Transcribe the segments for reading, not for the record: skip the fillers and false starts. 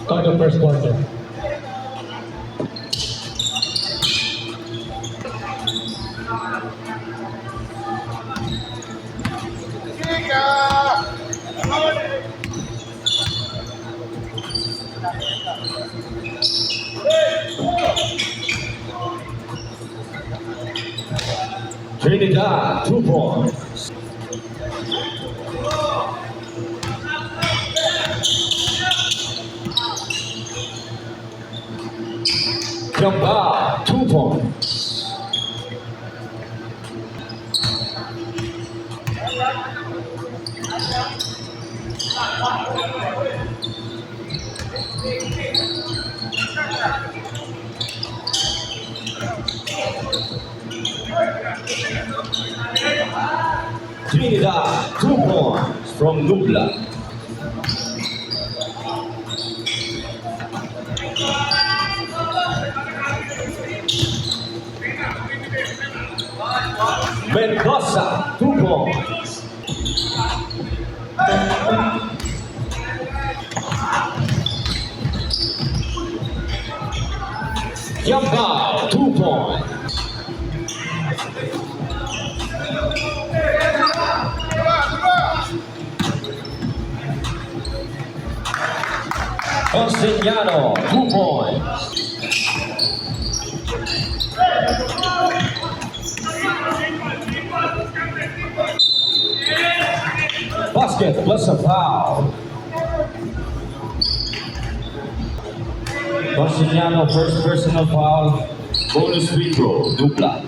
Start the first quarter. Trinidad, 2 points. Gamba, 2 points. Trinidad, 2 points from Nubla. Mendoza, 2 points. Yamba, 2 points. Consigliano, 2 points. Basket plus a foul. Consigliano, first personal foul. Bonus free throw, Nubla.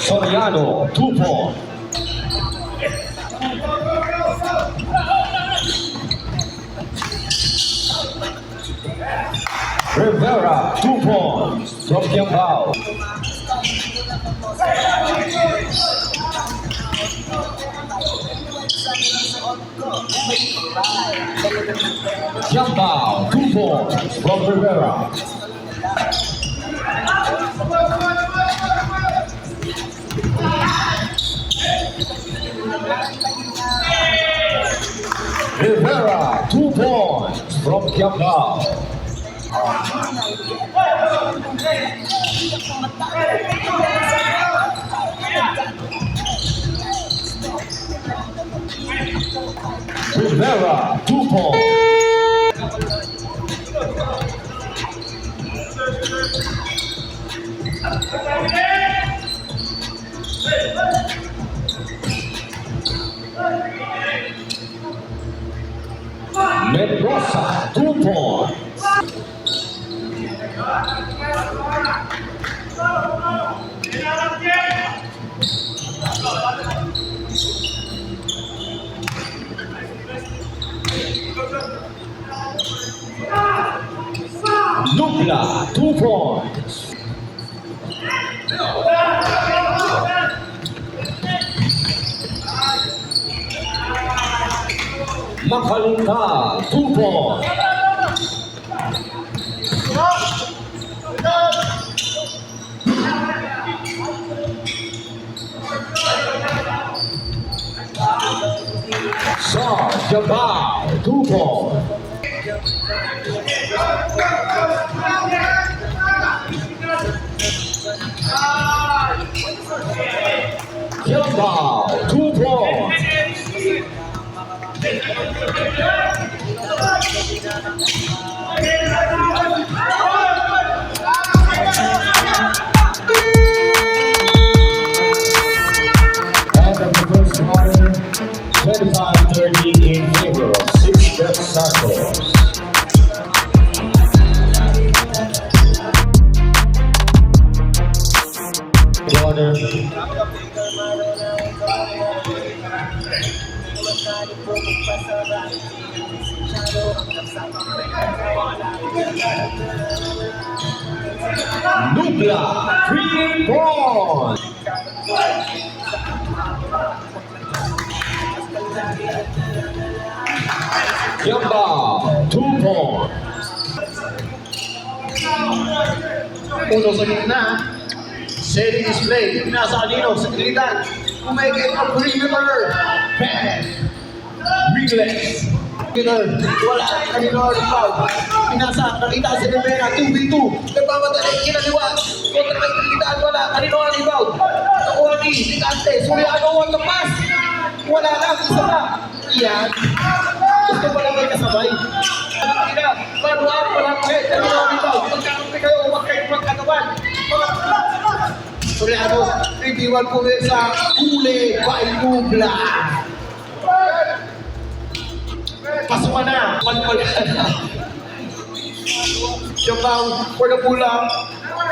Soriano, 2 points. Rivera, 2 points from Kiambao. Kiambao, 2 points from Rivera. Rivera, 2 points from Kiambao. Rivera, 2 points. Mendoza, 2 points. Nubla, 2 points. Makalunta, 2 points. Sar Jabal, 2 points. Jabal, 2 points. End of the first quarter, 25-30 in favor of 6 Jet Santos. Jordan. Nubla, 3 points. Yamba, 2 points. Uno sa gitna. Setting display. Nasa kanino sa gilitan. Umekit ang perimeter. Bang! Relax. Wala. Kanino ang foul. Pinasa. Nakita si Rivera. 2v2. Nagmamadali. Kinaliwa. Kontra kay gilitan. Wala. Kanino ang rebound. Nakuha ni Licante. Suriano on the pass. Wala lang. Isa na. Yan. Gusto pa lang may kasabay. Kaya, paano ang walang head? Kanino ang rebound. Magkakampi kayo. Huwag kayong magkagawan. Suriano. 3v1 po sa huli by Nubla. Pasok ka na. Palpal ka na. Jump for the pull-up.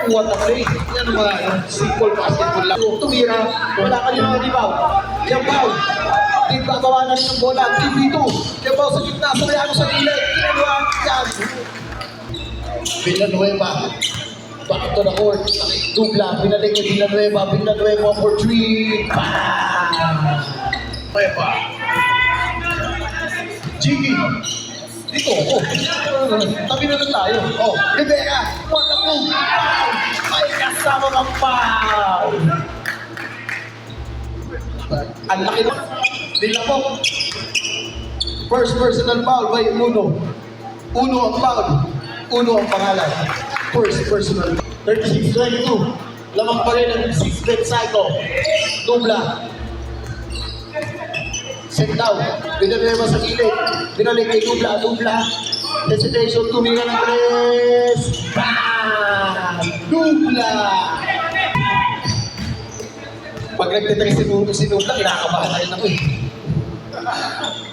What a play. Yan mga simple basketball lang. Tumira. Wala ka nyo rebound. Jump out. Di ba gawa na rin ng bola. 3v2. Jump out sa gitna. Suriano sa gilid. Ginagawa. Yan. Villanueva. Back to the court. Dubla. Pinalik ni Villanueva. Villanueva for 3. Bang! Nueva. Jiggy. Dito, oh. Tabi na lang tayo. Oh, Rivera. What a move. May kasama ng foul. Ang laki na. Dila po. First personal foul by Uno. Uno ang foul. Uno ang pangalan. First personal. 36-22. Lamang pa rin ang 6-bet cycle. Dubla. Set down. Villanueva sa gilid. Binalik kay Dubla. Dubla. Hesitation. Tumira ng tres. Bang! Dubla! Pag nagtitres si Dubla, kinakabahan na rin ako eh.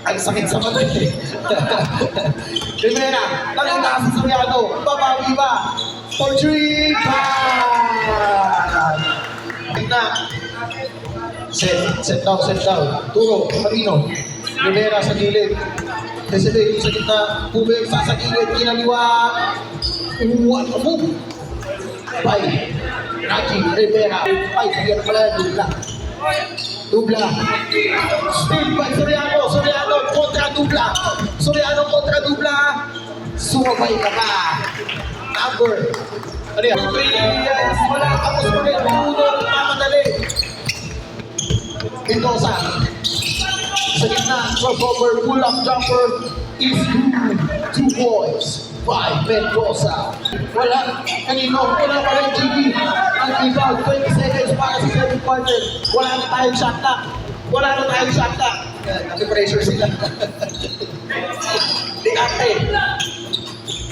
Ang sakit sa mata eh. Rivera. Nakita sa Soriano. Babawi ba? For 3. Bang! Na. Set down. Turo, Marino. Rivera sa gilid. Hesitate sa gitna. Pumig sa gilid. Kinaliwa. What a move. Bye. Raji, Rivera. Ay, sige na pala. Dubla. Still by Soriano. Soriano kontra Dubla. Soriano kontra Dubla. Sumabay ka pa. Number. Ano yan? Yes, wala. Tapos pa rin. Uno. Mamadali. Mendoza. Sa gitna, crossover, pull-up jumper is 2 points. 5 Mendoza. Wala. Kanino? Wala pa rin Jiggy. Ang rebound, 20 seconds para sa second quarter. Wala na tayong shot clock. Nag-pressure sila. Licante.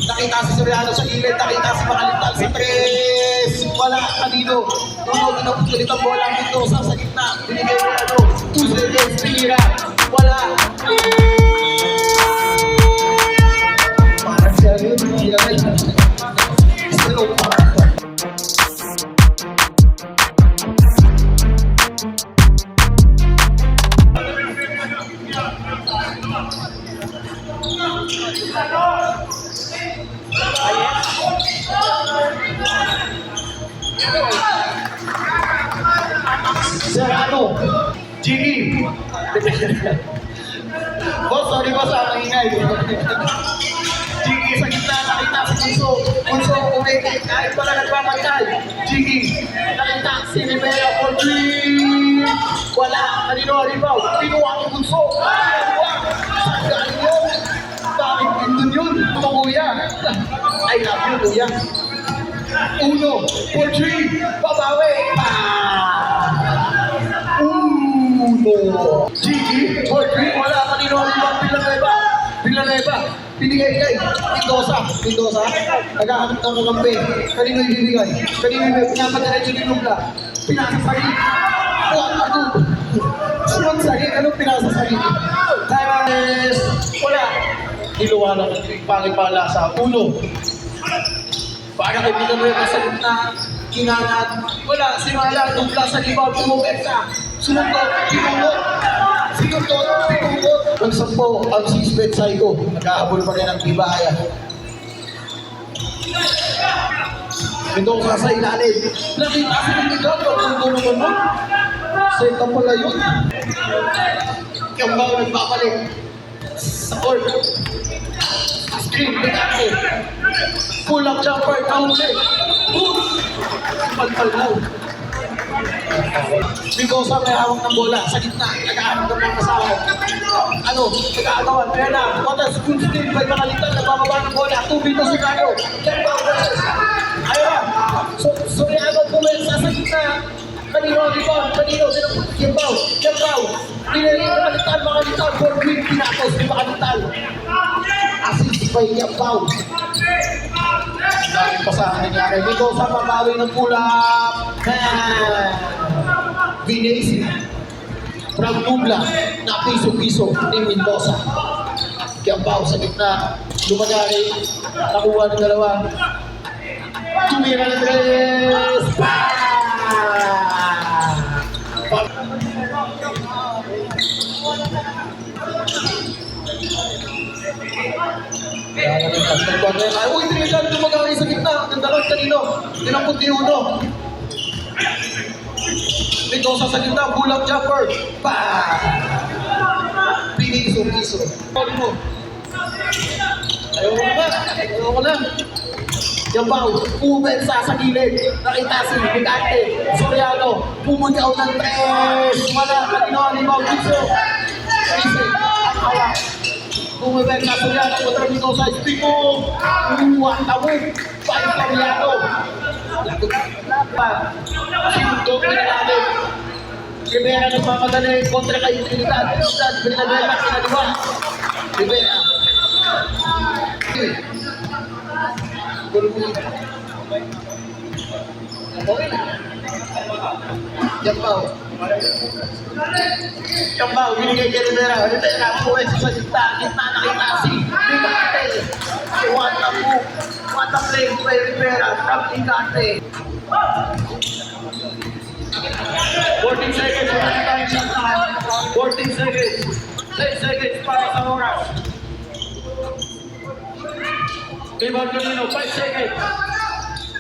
Nakita si Soriano sa gilid. Nakita si Makalitan sa tres. Wala. Kanino? Tunog na ulit ang bola. Mendoza sa gitna. Binigay mo 2 seconds. Pinira. Wala. Parang siya yun. Pinira yun. Slow pa. Serrano. Jiggy. Boss, sorry boss, ang ingay. Jiggy sa gitna, nakita si Punso. Punso, umekit, kahit pala nagpapagkal. Jiggy, nakita si Rivera for 3. Wala, kanino ang rebound. Pinuha ni Punso. Pinuha. Saan galing yun? Bakit pindun yun? Ito kuya. I love you kuya. Uno, for 3. Babawi. Uno. Jiggy, for 3. Wala, kanino ang rebound. Villanueva. Binigay kay Mendoza. Naghahanap ng kakampi. Kanino ibibigay? Kanino ibibigay? Pinapadiretso ni Nubla. Pinasasagin. Sunod sagin. Anong pinasasagin? Tares. Wala. Niluwanan ng pangipala sa uno. Para kay Villanueva sa gitna. Kinangat. Wala. Simala. Nubla sa libaw. Tumubeksa. Sumugod. Sinunod. Ang 10 ang 6-bet psycho. Nagkahabol pa rin ang Tibaya. Mendoza sa ilalim. Nakita si Miguel. Pagkundo naman mo. Set up pala yun. Yung ball nagbabalik sa court. Screen, Bigate. Pull up jumper, nahuli. Palpal. Because may hawak ng bola sa gitna, nag-aanong ng mga kasama. Nag-aagawan, kaya na, what a good steal by Makalitan, nagbababa ng bola, 2v2 si Gago, Kemba versus, ayun na, so Riago pumensa sa gitna, kanino, Kemba, pinarinig Makalitan, for win, pinakos ni Makalitan, assist by Kemba. Dahil pa sa nangyari, dito sa mabawi ng pula, Vinesi, from Tubla, na piso-piso ni Mendoza. Kiambao sa gitna, lumagari, nakuha ng dalawa. Tumira ng tres! Uy, tinigan, lumagari sa gitna. Ang dalawang kanino, tinampot ni Uno. Mendoza sa gitna, pull up jumper. Piso. Pag mo. Ayaw ko na. Yambao, pumensa sa gilid. Nakita si Bigate. Soriano, pumunyaw ng tres. Wala, kanino, Piso. Piso, ang hawak. Pumensa Soriano, kontra Mendoza. Speak mo. Tawid. Paano Soriano? Sinundok na natin. Rivera nagmamadali kontra kay Trinidad. Rivera kinaliwa. Rivera. Yambao, binigay kay Rivera. Rivera, puwes sa gitna. Gitna nakita si Bigate. What a play by Rivera from Bigate. 14 seconds para sa time shot na. 14 seconds. 10 seconds para sa oras. Rebound Camino, 5 seconds.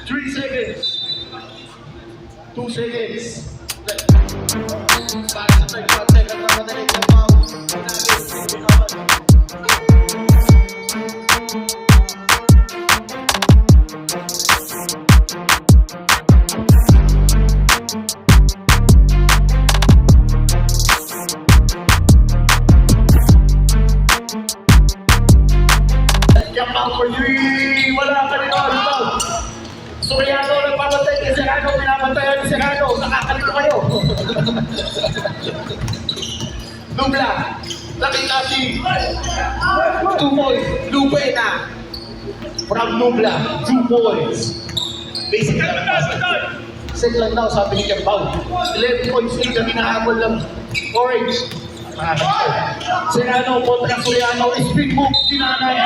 3 seconds. 2 seconds. Para sa time shot, second na madali sa foul. Wala ka rin ako. Soriano nagpapatay kay Serrano, pinapantayan ni Serrano, nakakalito kayo. Nubla, nakita si 2 points, Lupena. From Nubla, 2 points. Basically, set lang daw, sabi ni Kembao. 11 points lead na hinahabol ng Orange. Serrano kontra Soriano, speed move, sinanay.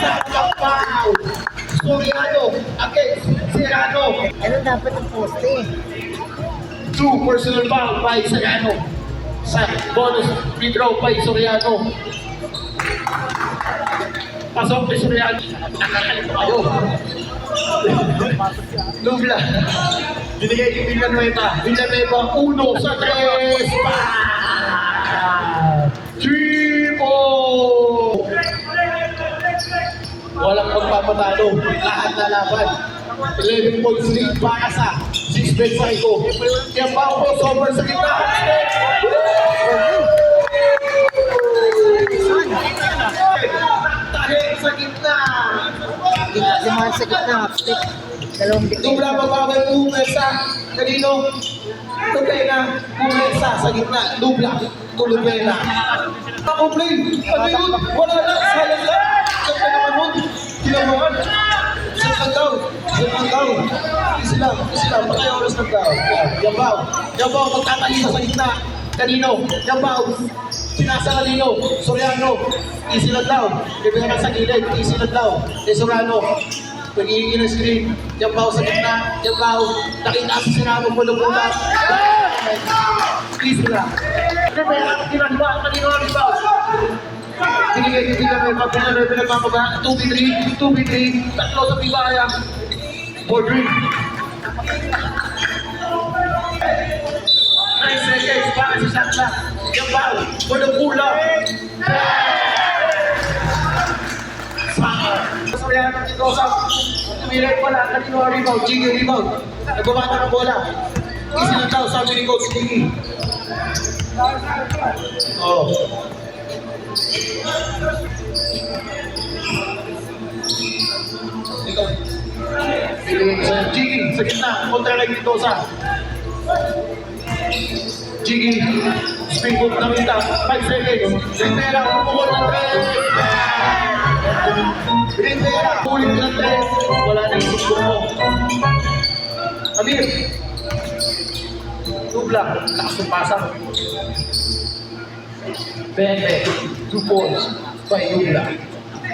Sa kapaw. Soriano against Serrano. Ano dapat ang poste? 2 personal foul by Serrano. Sa bonus free throw by Soriano. Pasok ni Soriano. Nakakalito kayo. Nubla. Binigay ni Villanueva. 1 sa 3. 3 po! Walang magpapatalo. Lahat na laban. 11 points lead para sa 6-bet Psycho. Kaya pa ako sobrang sa gitna. Tahe sa gitna. Dumaan sa gitna. Dalawang dikit. Dubla mababay pumersa. Kanino? Lupena. Pumersa sa gitna. Dubla. Lupena. Complain. Ano yun? Wala na. Salang lang. Saan ka naman nun? Kinabahan. Saan ang down? Sila. Patay oras ng down. Yambao. Magtatalisa sa gitna. Kanino? Yambao. Sinasa kanino? Soriano. Easy lang down. Rivera sa gilid. Easy lang down. Soriano. Pag-iingi ng screen. Yambao sa gitna. Yambao. Nakita si Serrano pula-pula. Easy lang. Rivera. Kinaliwa. Kanino ang rebound? Binigay kay Villanueva. Nagmamaba. 2v3. Tatlo sa pibaya. 4-3. 9 seconds para sa shot clock. Yambao. For the pull Mendoza. Tumilag pala, kanino ang rebound? Jiggy rebound. Nagbabata ng bola. Easy lang daw, sabi ni Coach Jiggy. Oh. Jiggy, sa gitna, kontra lang Mendoza. Jiggy, spin move na minta, 5 seconds. Rivera, pumukot ng 3. Rivera, pulit ng 3. Wala na yung gusto mo. Amir. Dubla, lakas ng pasang. Bebe, 2 points by Dubla.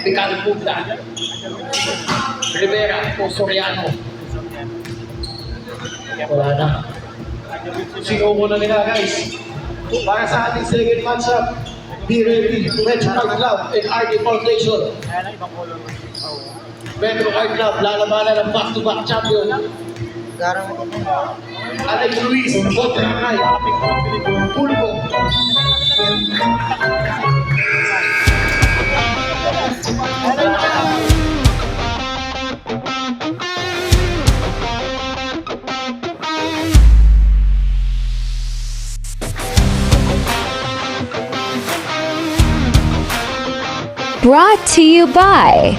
Pical Dubla. Rivera, o Soriano. Wala na. Sinuko na nila guys. Para sa ating second matchup, be ready. Metro Card Club and RD Foundation. Metro Card Club, lalabanan ng back-to-back champion. Garang mo din. Alex Luis, Botranay, Pulpo. Brought to you by